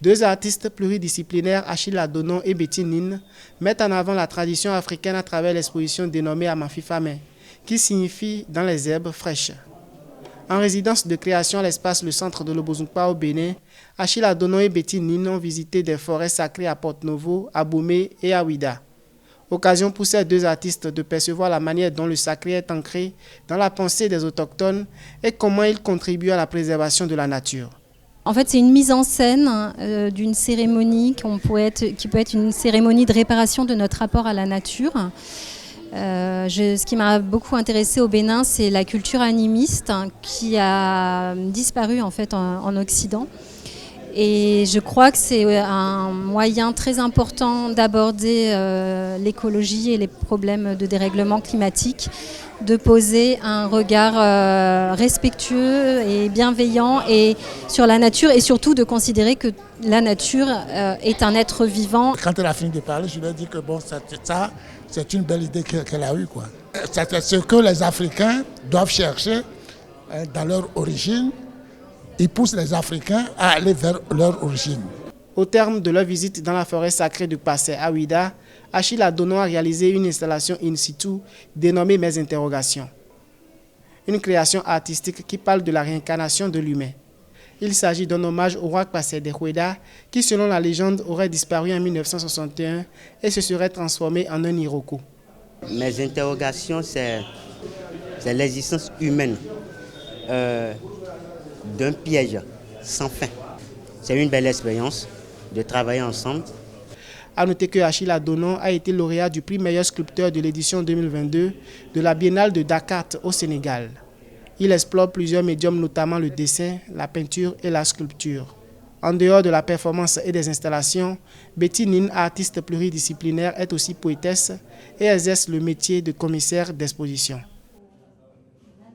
Deux artistes pluridisciplinaires, Achille Adonon et Betty Nin, mettent en avant la tradition africaine à travers l'exposition dénommée Amafi Famé, qui signifie dans les herbes fraîches. En résidence de création à l'espace Le Centre de l'Obozumpa au Bénin, Achille Adonon et Betty Nin ont visité des forêts sacrées à Porte-Novo, à Bomé et à Ouida. Occasion pour ces deux artistes de percevoir la manière dont le sacré est ancré dans la pensée des autochtones et comment il contribue à la préservation de la nature. En fait, c'est une mise en scène d'une cérémonie qui peut être une cérémonie de réparation de notre rapport à la nature. Ce qui m'a beaucoup intéressée au Bénin, c'est la culture animiste qui a disparu en fait en Occident. Et je crois que c'est un moyen très important d'aborder l'écologie et les problèmes de dérèglement climatique, de poser un regard respectueux et bienveillant sur la nature et surtout de considérer que la nature est un être vivant. Quand elle a fini de parler, je lui ai dit que bon, ça c'est une belle idée qu'elle a eue, quoi. C'est ce que les Africains doivent chercher dans leur origine. Ils poussent les Africains à aller vers leur origine. Au terme de leur visite dans la forêt sacrée de Passé à Ouida, Achille Adonon a réalisé une installation in situ dénommée Mes Interrogations. Une création artistique qui parle de la réincarnation de l'humain. Il s'agit d'un hommage au roi Passé de Ouida qui, selon la légende, aurait disparu en 1961 et se serait transformé en un Iroko. Mes interrogations, c'est l'existence humaine d'un piège sans fin. C'est une belle expérience de travailler ensemble. A noter que Achille Adonon a été lauréat du prix meilleur sculpteur de l'édition 2022 de la Biennale de Dakar au Sénégal. Il explore plusieurs médiums, notamment le dessin, la peinture et la sculpture. En dehors de la performance et des installations, Betty Nin, artiste pluridisciplinaire, est aussi poétesse et exerce le métier de commissaire d'exposition.